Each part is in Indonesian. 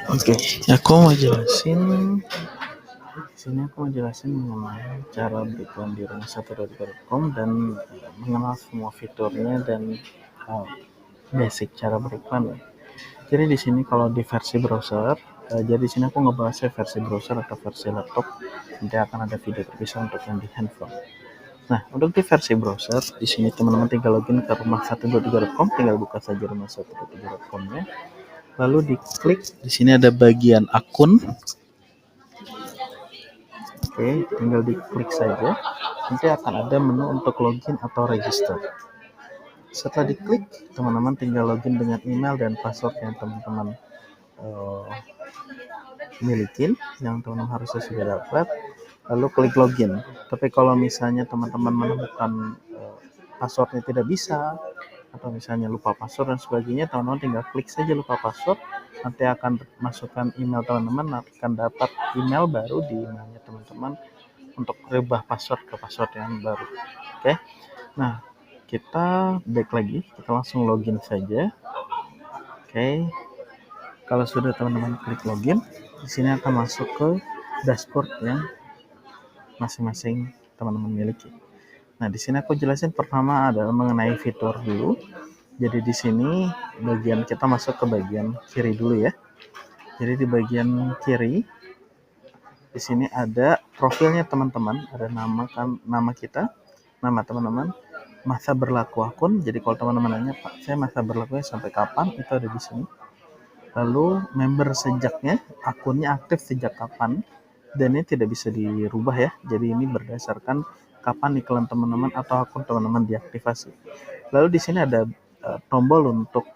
Oke, aku mau jelasin di sini aku mau jelasin mengenai cara beriklan di rumah123.com dan mengenal semua fiturnya dan uh, basic cara beriklan ya. Jadi di sini kalau di versi browser, jadi di sini aku ngebahas versi browser atau versi laptop. Nanti akan ada video terpisah untuk yang di handphone. Nah, untuk di versi browser, di sini teman-teman tinggal login ke rumah123.com, tinggal buka saja rumah123.com-nya. Lalu diklik, di sini ada bagian akun. Oke, tinggal diklik saja. Nanti akan ada menu untuk login atau register. Setelah diklik, teman-teman tinggal login dengan email dan password yang teman-teman uh, milikin, yang teman-teman harusnya sudah dapat. Lalu klik login. Tapi kalau misalnya teman-teman menemukan passwordnya tidak bisa, atau misalnya lupa password dan sebagainya, teman-teman tinggal klik saja lupa password, nanti akan masukkan email teman-teman, akan dapat email baru di emailnya teman-teman untuk rubah password ke password yang baru. Oke, nah kita back lagi, kita langsung login saja. Oke, kalau sudah teman-teman klik login, di sini akan masuk ke dashboard yang masing-masing teman-teman miliki. Nah, di sini aku jelasin pertama adalah mengenai fitur dulu. Jadi di sini bagian kita masuk ke bagian kiri dulu ya. Jadi di bagian kiri di sini ada profilnya teman-teman, ada nama kita, nama teman-teman, masa berlaku akun. Jadi kalau teman-teman nanya, Pak, saya masa berlakunya sampai kapan? Itu ada di sini. Lalu member sejaknya, akunnya aktif sejak kapan? Dan ini tidak bisa dirubah ya. Jadi ini berdasarkan kapan iklan teman-teman atau akun teman-teman diaktifasi. Lalu di sini ada tombol untuk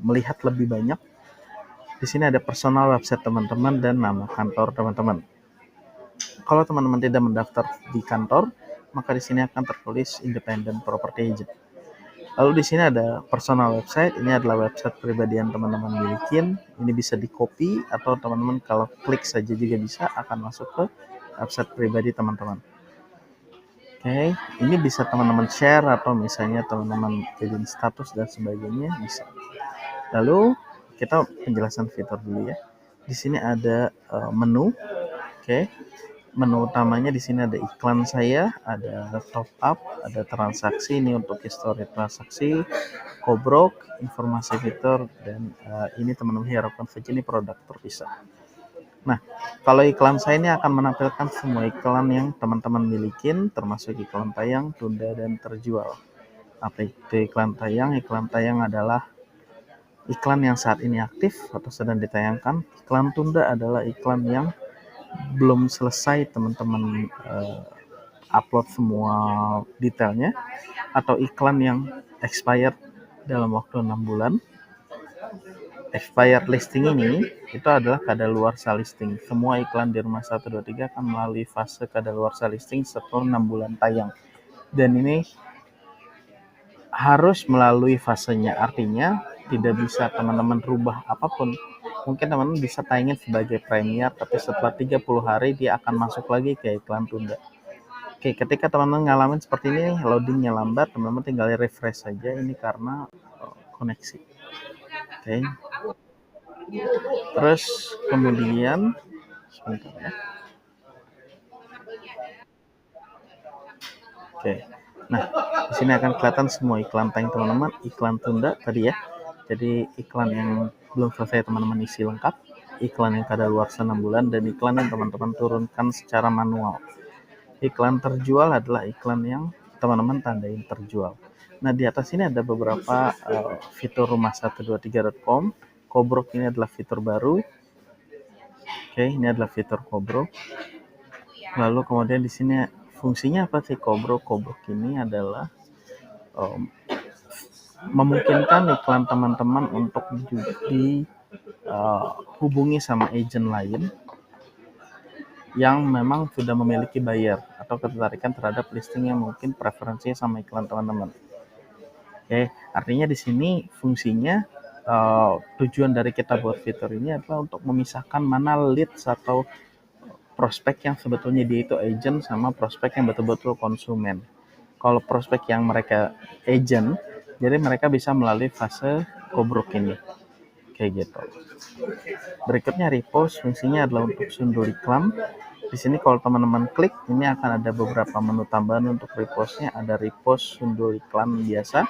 melihat lebih banyak. Di sini ada personal website teman-teman dan nama kantor teman-teman. Kalau teman-teman tidak mendaftar di kantor, maka di sini akan tertulis Independent Property Agent. Lalu di sini ada personal website. Ini adalah website pribadi yang teman-teman milikin. Ini bisa di-copy atau teman-teman kalau klik saja juga bisa akan masuk ke website pribadi teman-teman. Oke, ini bisa teman-teman share atau misalnya teman-teman jadiin status dan sebagainya bisa. Lalu kita penjelasan fitur dulu ya. Di sini ada menu. Oke. Menu utamanya di sini ada iklan saya, ada top up, ada transaksi ini untuk histori transaksi, kobrok, informasi fitur, dan ini teman-teman harapkan saja ini produk terpisah. Nah, kalau iklan saya ini akan menampilkan semua iklan yang teman-teman milikin, termasuk iklan tayang, tunda, dan terjual. Apa itu iklan tayang? Iklan tayang adalah iklan yang saat ini aktif atau sedang ditayangkan. Iklan tunda adalah iklan yang belum selesai teman-teman upload semua detailnya, atau iklan yang expired dalam waktu 6 bulan. Expired listing ini itu adalah kadaluarsa listing. Semua iklan di rumah123 akan melalui fase kadaluarsa listing setelah 6 bulan tayang. Dan ini harus melalui fasenya, artinya tidak bisa teman-teman rubah apapun. Mungkin teman-teman bisa tayangin sebagai premier, tapi setelah 30 hari dia akan masuk lagi ke iklan tunda. Oke, ketika teman-teman ngalamin seperti ini, loadingnya lambat, teman-teman tinggal refresh saja. Ini karena koneksi. Oke. Terus kemudian sebentar ya. Oke. Nah, di sini akan kelihatan semua iklan tayang teman-teman, iklan tunda tadi ya. Jadi iklan yang belum selesai teman-teman isi lengkap, iklan yang kadaluarsa 6 bulan, dan iklan yang teman-teman turunkan secara manual. Iklan terjual adalah iklan yang teman-teman tandain terjual. Nah, di atas ini ada beberapa fitur rumah123.com. Kobrok ini adalah fitur baru. Oke, ini adalah fitur kobrok. Lalu kemudian di sini fungsinya apa sih kobrok? Kobrok ini adalah memungkinkan iklan teman-teman untuk dihubungi sama agent lain yang memang sudah memiliki buyer atau ketertarikan terhadap listing yang mungkin preferensinya sama iklan teman-teman. Oke, artinya di sini fungsinya tujuan dari kita buat fitur ini adalah untuk memisahkan mana leads atau prospek yang sebetulnya dia itu agent sama prospek yang betul-betul konsumen. Kalau prospek yang mereka agent, jadi mereka bisa melalui fase kobrok ini. kayak gitu. Berikutnya repost, fungsinya adalah untuk sundul iklan. Di sini kalau teman-teman klik, ini akan ada beberapa menu tambahan untuk repostnya. Ada repost sundul iklan biasa.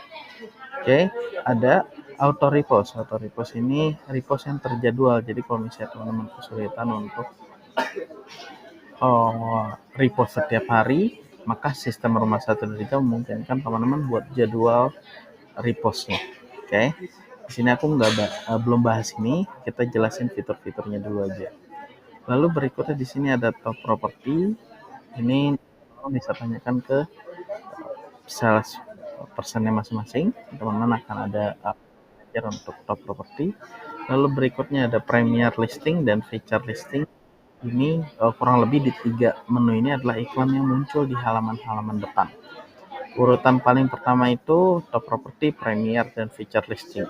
Oke, ada auto repost. Auto repost ini repost yang terjadwal. Jadi kalau misalnya teman-teman kesulitan untuk repost setiap hari, maka sistem Rumah 123 memungkinkan teman-teman buat jadwal repostnya. Oke, di sini aku belum bahas ini. Kita jelasin fitur-fiturnya dulu aja. Lalu berikutnya di sini ada top property. Ini bisa tanyakan ke sales personnya masing-masing. Teman-teman akan ada untuk top property. Lalu berikutnya ada premier listing dan feature listing. Ini kurang lebih di 3 menu ini adalah iklan yang muncul di halaman-halaman depan. Urutan paling pertama itu top property, premier, dan feature listing.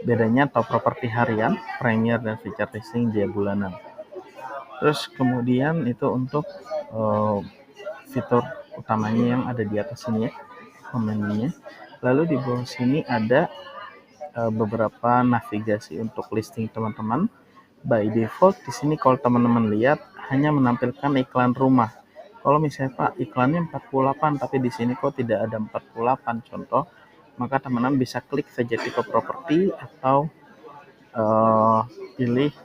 Bedanya top property harian, premier, dan feature listing dia bulanan. Terus kemudian itu untuk fitur utamanya yang ada di atas sini ya, menunya. Lalu di bawah sini ada beberapa navigasi untuk listing teman-teman. By default di sini kalau teman-teman lihat hanya menampilkan iklan rumah. Kalau misalnya Pak iklannya 48 tapi di sini kok tidak ada 48 contoh, maka teman-teman bisa klik saja tipe properti atau pilih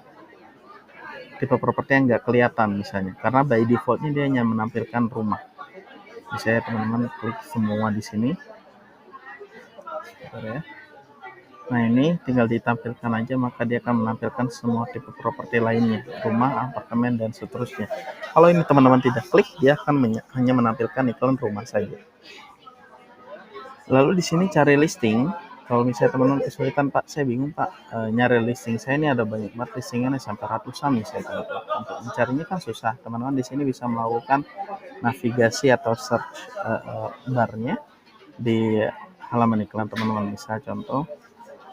tipe properti yang nggak kelihatan misalnya, karena by defaultnya dia hanya menampilkan rumah. Misalnya teman-teman klik semua di sini. Ya. Nah ini tinggal ditampilkan aja, maka dia akan menampilkan semua tipe properti lainnya, rumah, apartemen, dan seterusnya. Kalau ini teman-teman tidak klik, dia akan hanya menampilkan iklan rumah saja. Lalu di sini cari listing. Kalau misalnya teman-teman kesulitan, Pak, saya bingung Pak, nyari listing saya ini ada banyak banget listingannya sampai ratusan misalnya. Untuk mencarinya kan susah. Teman-teman di sini bisa melakukan navigasi atau search barnya di halaman iklan teman-teman. Bisa contoh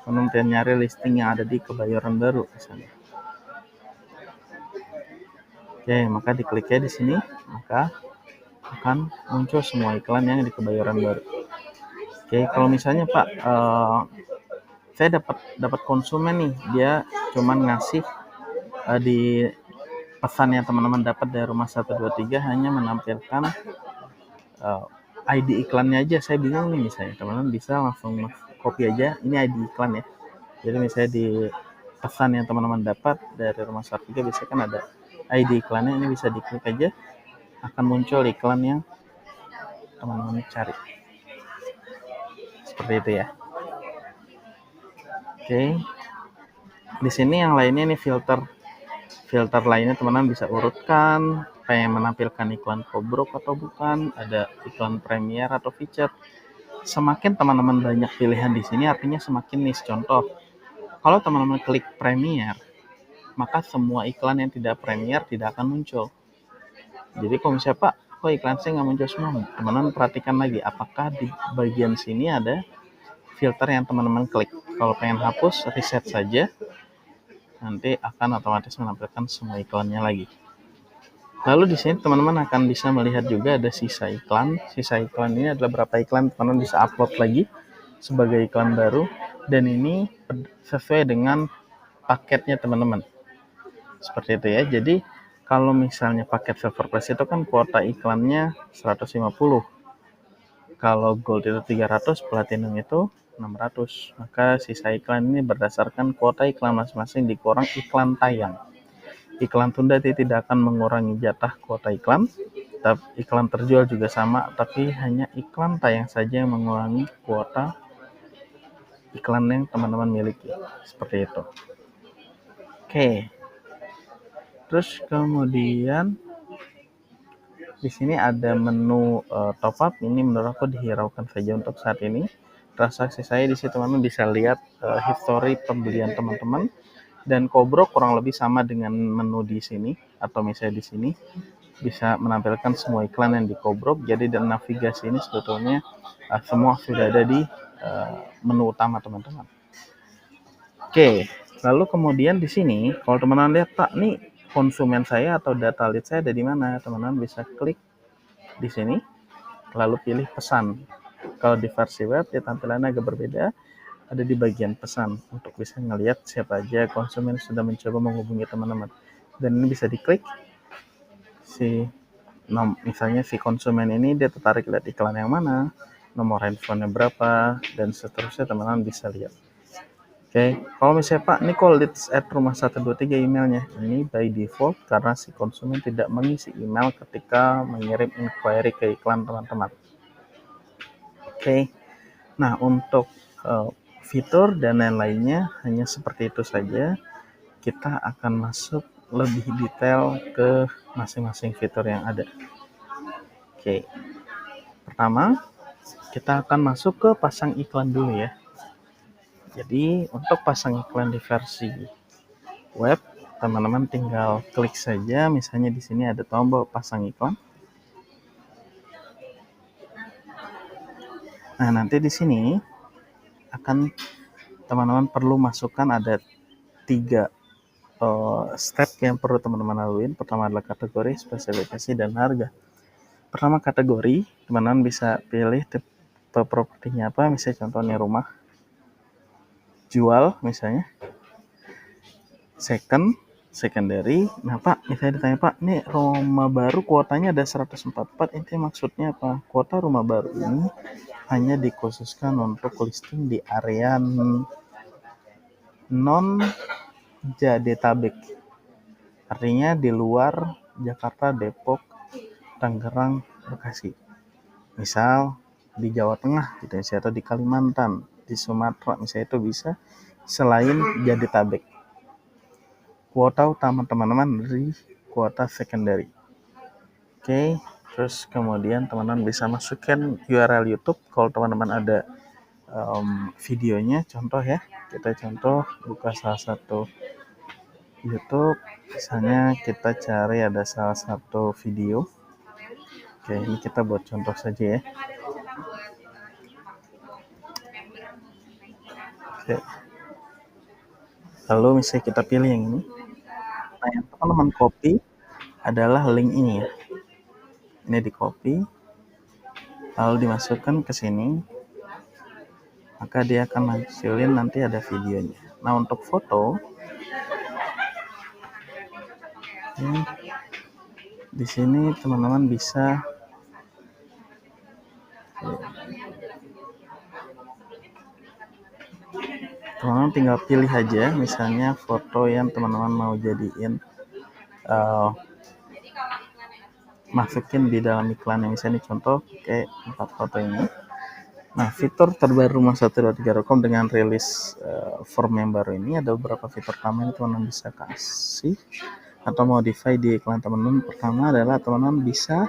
teman-teman nyari listing yang ada di Kebayoran Baru misalnya. Oke, maka dikliknya di sini, maka akan muncul semua iklan yang di Kebayoran Baru. Oke, kalau misalnya Pak, saya dapat konsumen nih, dia cuman ngasih di pesan yang teman-teman dapat dari Rumah 123 hanya menampilkan ID iklannya aja. Saya bingung nih misalnya, teman-teman bisa langsung copy aja, ini ID iklan ya. Jadi misalnya di pesan yang teman-teman dapat dari Rumah 123 biasanya kan ada ID iklannya, ini bisa diklik aja, akan muncul iklan yang teman-teman cari. Seperti itu ya. Oke. Di sini yang lainnya ini filter lainnya teman-teman bisa urutkan, pengen menampilkan iklan kobrok atau bukan, ada iklan premier atau feature. Semakin teman-teman banyak pilihan di sini artinya semakin niche. Contoh, kalau teman-teman klik premier, maka semua iklan yang tidak premier tidak akan muncul. Jadi kalau misalnya Pak, kok iklan saya nggak muncul semua, teman-teman perhatikan lagi apakah di bagian sini ada filter yang teman-teman klik. Kalau pengen hapus, reset saja, nanti akan otomatis menampilkan semua iklannya lagi. Lalu di sini teman-teman akan bisa melihat juga ada sisa iklan. Sisa iklan ini adalah berapa iklan teman-teman bisa upload lagi sebagai iklan baru, dan ini sesuai dengan paketnya teman-teman. Seperti itu ya. Jadi kalau misalnya paket Silver Plus itu kan kuota iklannya 150. Kalau Gold itu 300, Platinum itu 600. Maka sisa iklan ini berdasarkan kuota iklan masing-masing dikurang iklan tayang. Iklan tunda tidak akan mengurangi jatah kuota iklan. Iklan terjual juga sama, tapi hanya iklan tayang saja yang mengurangi kuota iklan yang teman-teman miliki. Seperti itu. Oke. Terus kemudian di sini ada menu top up. Ini menurut aku dihiraukan saja untuk saat ini. Transaksi saya di situ teman-teman bisa lihat history pembelian teman-teman, dan kobrok kurang lebih sama dengan menu di sini, atau misalnya di sini bisa menampilkan semua iklan yang di kobrok. Jadi dan navigasi ini sebetulnya semua sudah ada di menu utama teman-teman. Oke, lalu kemudian di sini kalau teman-teman lihat Pak, nih konsumen saya atau data lead saya ada di mana, teman-teman bisa klik di sini lalu pilih pesan. Kalau di versi web ya tampilannya agak berbeda. ada di bagian pesan untuk bisa ngelihat siapa aja konsumen sudah mencoba menghubungi teman-teman. Dan ini bisa diklik si misalnya si konsumen ini dia tertarik lihat iklan yang mana, nomor handphonenya berapa, dan seterusnya teman-teman bisa lihat. Oke, kalau misalnya Pak Nicole leads at rumah 123 emailnya, ini by default karena si konsumen tidak mengisi email ketika mengirim inquiry ke iklan teman-teman. Oke, nah untuk fitur dan lain-lainnya hanya seperti itu saja. Kita akan masuk lebih detail ke masing-masing fitur yang ada. Oke, pertama kita akan masuk ke pasang iklan dulu ya. Jadi untuk pasang iklan di versi web, teman-teman tinggal klik saja. Misalnya di sini ada tombol pasang iklan. Nah, nanti di sini akan teman-teman perlu masukkan ada 3 step yang perlu teman-teman laluin. Pertama adalah kategori, spesifikasi, dan harga. Pertama kategori, teman-teman bisa pilih tipe propertinya apa, misalnya contohnya rumah, jual misalnya. Secondary. Nah Pak, misalnya ditanya Pak, ini rumah baru kuotanya ada 144, ini maksudnya apa? Kuota rumah baru ini hanya dikhususkan untuk listing di area non Jadetabek, artinya di luar Jakarta, Depok, Tangerang, Bekasi. Misal di Jawa Tengah gitu ya, atau di Kalimantan, di Sumatera misalnya, itu bisa selain Jadetabek. Kuota utama teman-teman dari kuota secondary. Oke, terus kemudian teman-teman bisa masukkan URL YouTube kalau teman-teman ada videonya. Contoh ya, kita contoh buka salah satu YouTube, misalnya kita cari ada salah satu video. Oke, ini kita buat contoh saja ya. Oke. Lalu misalnya kita pilih yang ini. Nah, yang teman-teman copy adalah link ini ya. Ini di copy, lalu dimasukkan ke sini, maka dia akan munculin nanti ada videonya. Nah, untuk foto, di sini teman-teman bisa teman-teman tinggal pilih aja, misalnya foto yang teman-teman mau jadiin masukin di dalam iklan. Misalnya contoh kayak 4 foto ini. Nah, fitur terbaru Rumah 123.com dengan rilis form yang baru ini ada beberapa fitur utama yang teman-teman bisa kasih atau modify di iklan teman-teman. Pertama adalah teman-teman bisa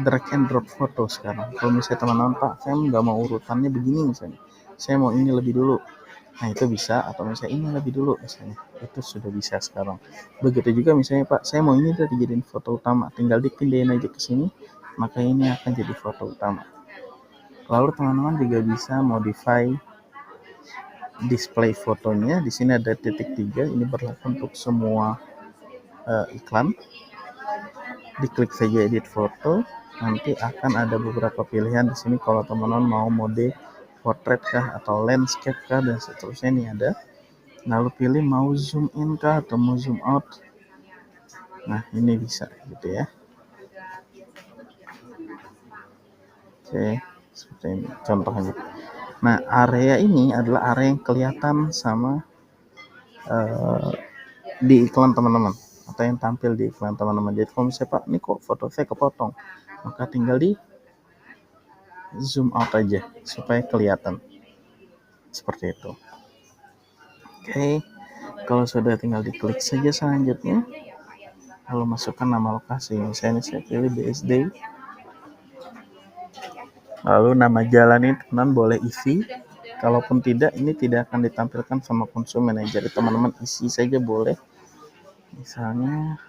drag and drop foto sekarang. Kalau misalnya teman-teman, Pak, saya nggak mau urutannya begini misalnya, saya mau ini lebih dulu. Nah, itu bisa, atau misalnya ini lebih dulu misalnya, itu sudah bisa sekarang. Begitu juga misalnya, Pak, saya mau ini udah dijadiin foto utama, tinggal dipindahin aja ke sini, maka ini akan jadi foto utama. Lalu teman-teman juga bisa modify display fotonya. Di sini ada titik 3, ini berlaku untuk semua iklan. Diklik saja edit foto, nanti akan ada beberapa pilihan di sini. Kalau teman-teman mau mode portrait kah atau landscape kah dan seterusnya, ini ada. Lalu pilih mau zoom in kah atau mau zoom out. Nah, ini bisa gitu ya. Oke, seperti ini contohnya. Nah, area ini adalah area yang kelihatan sama di iklan teman-teman, atau yang tampil di iklan teman-teman. Jadi kalau misalnya, Pak, ini kok foto saya kepotong, maka tinggal di zoom out aja supaya kelihatan seperti itu. Oke, kalau sudah tinggal diklik saja selanjutnya, lalu masukkan nama lokasi. Misalnya saya pilih BSD, lalu nama jalan ini teman-teman boleh isi. Kalaupun tidak, ini tidak akan ditampilkan sama konsumen ya. Jadi teman-teman isi saja boleh. Misalnya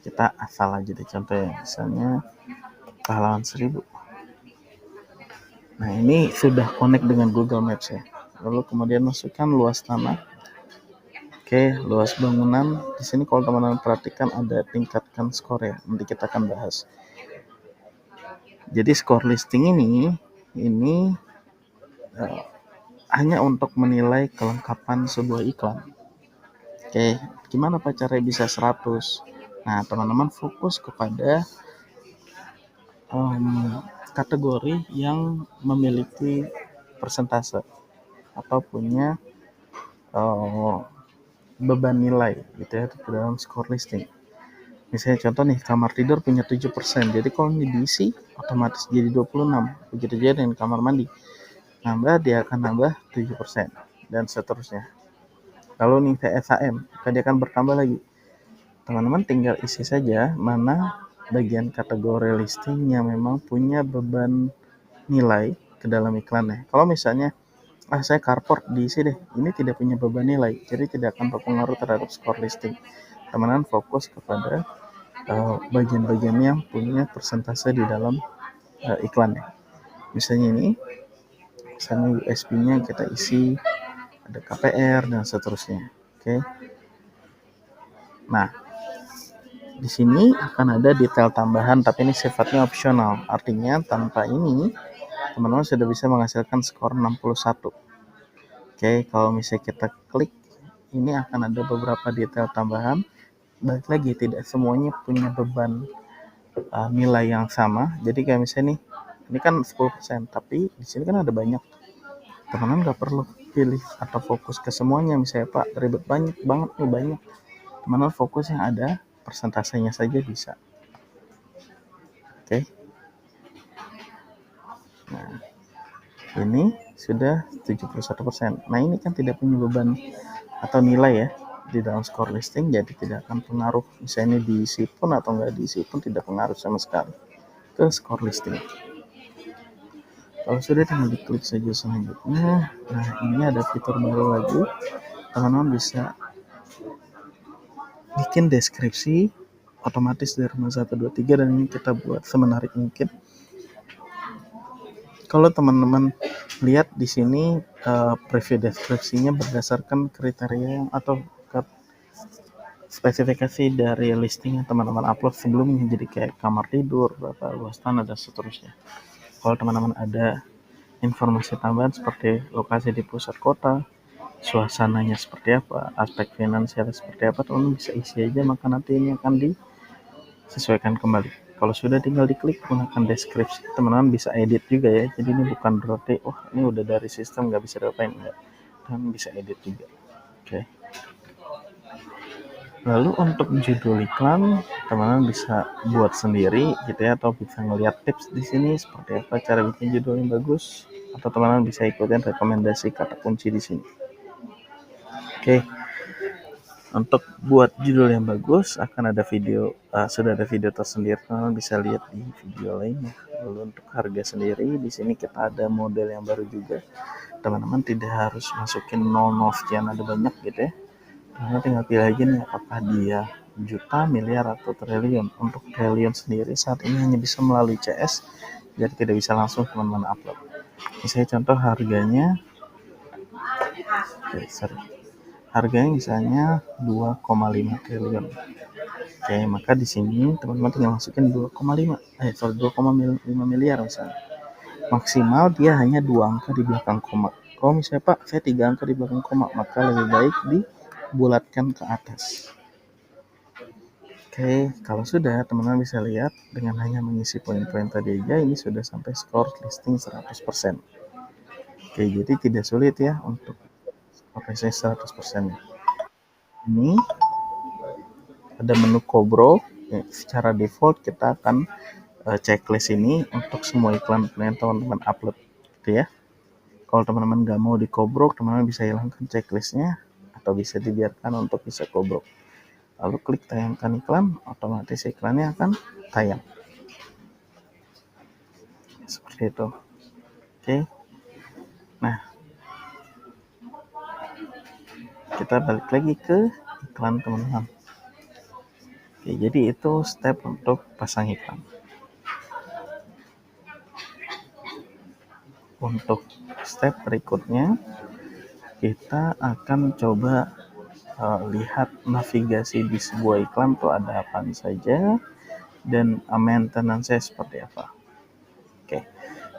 kita asal aja deh, contoh ya, misalnya Pahlawan 1000. Nah, ini sudah connect dengan Google Maps ya. Lalu kemudian masukkan luas tanah. Oke, luas bangunan. Di sini kalau teman-teman perhatikan ada tingkatkan skor ya. Nanti kita akan bahas. Jadi skor listing ini ini hanya untuk menilai kelengkapan sebuah iklan. Oke, gimana Pak caranya bisa 100? Nah, teman-teman fokus kepada kategori yang memiliki persentase atau punya beban nilai gitu ya di dalam score listing. Misalnya contoh nih, kamar tidur punya 7%. Jadi kalau ini diisi otomatis jadi 26. Begitu juga dengan kamar mandi. Nambah dia akan nambah 7% dan seterusnya. Lalu nih TSAM, dia akan bertambah lagi. Teman-teman tinggal isi saja mana bagian kategori listing yang memang punya beban nilai ke dalam iklannya. Kalau misalnya saya carport diisi deh, ini tidak punya beban nilai, jadi tidak akan berpengaruh terhadap skor listing. Teman-teman fokus kepada bagian-bagian yang punya persentase di dalam iklannya. Misalnya ini, misalnya USB-nya kita isi, ada KPR dan seterusnya. Oke. Nah, di sini akan ada detail tambahan, tapi ini sifatnya opsional. Artinya tanpa ini, teman-teman sudah bisa menghasilkan skor 61. Oke, kalau misalnya kita klik, ini akan ada beberapa detail tambahan. Balik lagi, tidak semuanya punya beban nilai yang sama. Jadi kayak misalnya nih, ini kan 10%, tapi di sini kan ada banyak. Teman-teman nggak perlu pilih atau fokus ke semuanya. Misalnya Pak, ribet banget nih, banyak. Teman-teman fokus yang ada persentasenya saja bisa. Oke. Nah, ini sudah 71%. Nah, ini kan tidak punya beban atau nilai ya di dalam skor listing, jadi tidak akan pengaruh. Misalnya ini diisi pun atau nggak diisi pun tidak pengaruh sama sekali ke skor listing. Kalau sudah, tinggal diklik saja selanjutnya. Nah, ini ada fitur baru lagi. Teman-teman bisa bikin deskripsi otomatis dari 1, 2, 3, dan ini kita buat semenarik mungkin. Kalau teman-teman lihat di sini preview deskripsinya berdasarkan kriteria atau spesifikasi dari listing yang teman-teman upload sebelumnya, jadi kayak kamar tidur, berapa luas tanah dan seterusnya. Kalau teman-teman ada informasi tambahan seperti lokasi di pusat kota, suasananya seperti apa, aspek finansial seperti apa, teman-teman bisa isi aja, maka nanti ini akan disesuaikan kembali. Kalau sudah, tinggal diklik gunakan deskripsi. Teman-teman bisa edit juga ya, jadi ini bukan berarti ini udah dari sistem nggak bisa diapain, enggak. Dan bisa edit juga. Oke. Lalu untuk judul iklan, teman-teman bisa buat sendiri gitu ya, atau bisa ngeliat tips di sini seperti apa cara bikin judul yang bagus, atau teman-teman bisa ikutin rekomendasi kata kunci di sini. Oke. Untuk buat judul yang bagus akan ada video, sudah ada video tersendiri, teman-teman bisa lihat di video lainnya. Lalu untuk harga sendiri, di sini kita ada model yang baru juga. Teman-teman tidak harus masukin 00 sekian, ada banyak gitu ya. Teman-teman tinggal pilih aja nih apakah dia juta, miliar, atau triliun. Untuk triliun sendiri saat ini hanya bisa melalui CS, jadi tidak bisa langsung teman-teman upload. Misalnya contoh harganya, harganya misalnya 2,5 triliun. Oke, maka di sini teman-teman tinggal masukin 2,5 miliar misalnya. Maksimal dia hanya 2 angka di belakang koma. Kalau misalnya Pak, saya 3 angka di belakang koma, maka lebih baik dibulatkan ke atas. Oke, kalau sudah, teman-teman bisa lihat dengan hanya mengisi poin-poin tadi aja, ini sudah sampai skor listing 100%. Oke, jadi tidak sulit ya untuk skor 100%. Ini ada menu Kobro. Secara default kita akan checklist ini untuk semua iklan yang teman-teman upload gitu ya. Kalau teman-teman nggak mau di Kobro, teman-teman bisa hilangkan checklistnya atau bisa dibiarkan untuk bisa Kobro. Lalu klik tayangkan iklan, otomatis iklannya akan tayang seperti itu. Oke. Nah, kita balik lagi ke iklan teman-teman. Oke, jadi itu step untuk pasang iklan. Untuk step berikutnya, kita akan coba lihat navigasi di sebuah iklan tuh ada apa saja dan maintenance-nya seperti apa. Oke,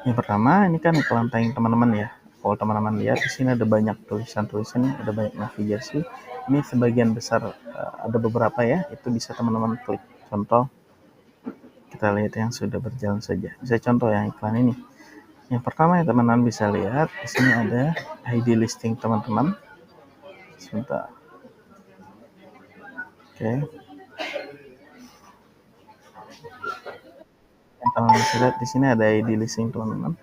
Yang pertama, ini kan iklan tayang teman-teman ya. Kalau teman-teman lihat di sini ada banyak tulisan-tulisan, ada banyak navigasi. Ini sebagian besar ada beberapa ya, itu bisa teman-teman klik. Contoh, kita lihat yang sudah berjalan saja. Saya contoh yang iklan ini. Yang pertama yang teman-teman bisa lihat, di sini ada ID listing teman-teman. Sebentar. Oke. Yang teman-teman bisa lihat di sini ada ID listing teman-teman.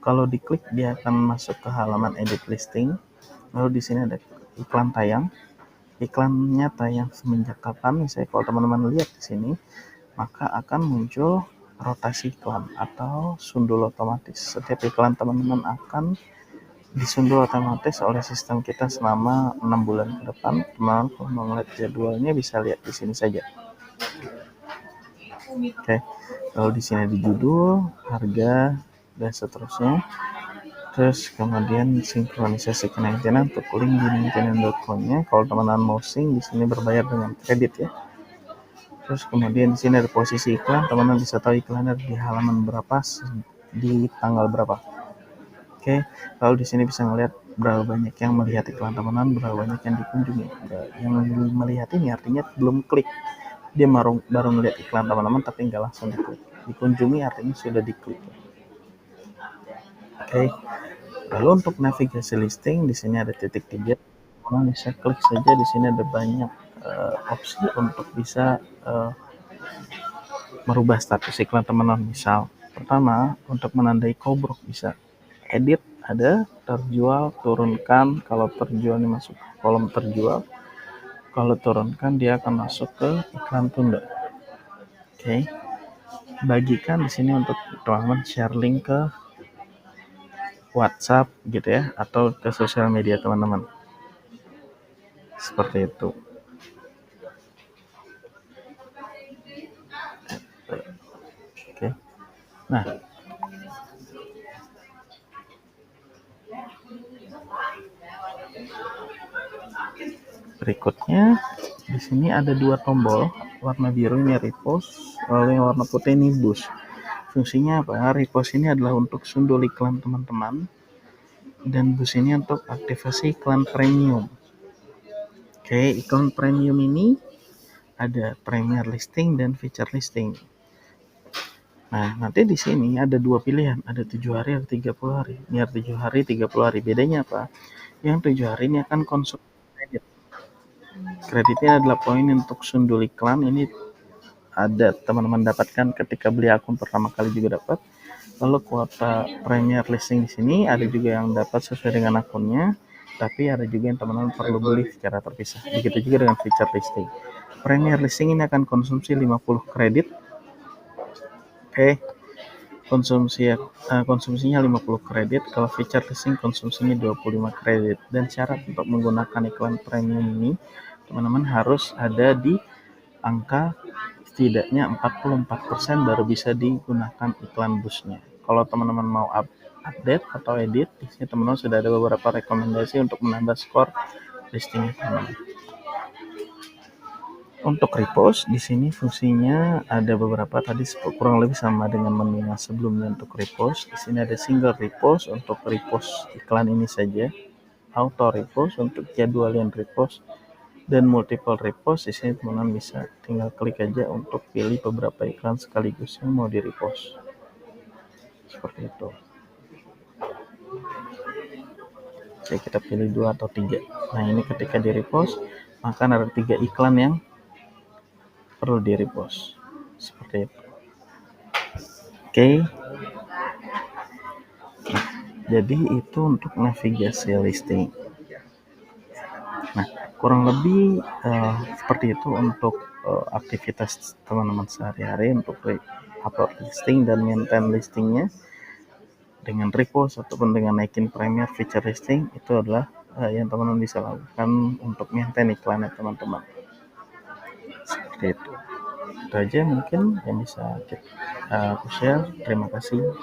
Kalau diklik dia akan masuk ke halaman edit listing. Lalu di sini ada iklan tayang. Iklannya tayang semenjak kapan? Misalnya kalau teman-teman lihat di sini, maka akan muncul rotasi iklan atau sundul otomatis. Setiap iklan teman-teman akan disundul otomatis oleh sistem kita selama 6 bulan ke depan. Teman-teman kalau mau melihat jadwalnya bisa lihat di sini saja. Oke, lalu di sini di judul, harga, dan seterusnya. Terus kemudian sinkronisasi ke maintenance untuk link di maintenance.com-nya. Kalau teman-teman mau sync di sini berbayar dengan kredit ya. Terus kemudian di sini ada posisi iklan, teman-teman bisa tahu iklannya di halaman berapa, di tanggal berapa. Oke, lalu di sini bisa melihat berapa banyak yang melihat iklan teman-teman, berapa banyak yang dikunjungi. Yang melihat ini artinya belum klik, dia baru melihat iklan teman-teman tapi nggak langsung diklik. Dikunjungi artinya sudah diklik. Oke, lalu untuk navigasi listing di sini ada titik 3. Teman bisa klik saja, di sini ada banyak opsi untuk bisa merubah status iklan teman-teman. Misal pertama, untuk menandai kobrok bisa edit, ada terjual, turunkan. Kalau terjual ini masuk kolom terjual, kalau turunkan dia akan masuk ke iklan tunda. Oke, bagikan di sini untuk teman-teman share link ke WhatsApp gitu ya, atau ke sosial media teman-teman. Seperti itu. Oke. Nah, berikutnya di sini ada 2 tombol, warna biru ini repost, lalu yang warna putih ini boost. Fungsinya apa? Repost ini adalah untuk sundul iklan teman-teman, dan boost ini untuk aktivasi iklan premium. Oke, iklan premium ini ada premier listing dan feature listing. Nah, nanti di sini ada 2 pilihan, ada 7 hari atau 30 hari. Biar 7 hari, 30 hari. Bedanya apa? Yang 7 hari ini akan konsumsi kredit. Kreditnya adalah poin untuk sundul iklan. Ini ada teman-teman dapatkan ketika beli akun pertama kali juga dapat. Lalu kuota premier listing di sini ada juga yang dapat sesuai dengan akunnya, tapi ada juga yang teman-teman perlu beli secara terpisah. Begitu juga dengan feature listing. Premier listing ini akan konsumsi 50 kredit. Oke. Konsumsinya 50 kredit. Kalau feature listing konsumsinya 25 kredit. Dan syarat untuk menggunakan iklan premium ini, teman-teman harus ada di angka setidaknya 44% baru bisa digunakan iklan boostnya. Kalau teman-teman mau update atau edit, di sini teman-teman sudah ada beberapa rekomendasi untuk menambah skor listing teman-teman. Untuk repost di sini fungsinya ada beberapa, tadi kurang lebih sama dengan menu yang sebelumnya. Untuk repost di sini ada single repost untuk repost iklan ini saja, auto repost untuk jadwalin repost, dan multiple repost. Di sini teman-teman bisa tinggal klik aja untuk pilih beberapa iklan sekaligus yang mau di repost. Seperti itu. Oke, kita pilih 2 atau 3. Nah, ini ketika di repost, maka ada 3 iklan yang perlu di repost. Seperti itu. Oke. Jadi itu untuk navigasi listing. Nah, kurang lebih seperti itu untuk aktivitas teman-teman sehari-hari untuk upload listing dan maintain listingnya. Dengan repost ataupun dengan naikin premier feature listing, itu adalah yang teman-teman bisa lakukan untuk maintain iklannya teman-teman. Seperti itu. Itu aja mungkin yang bisa aku share. Terima kasih.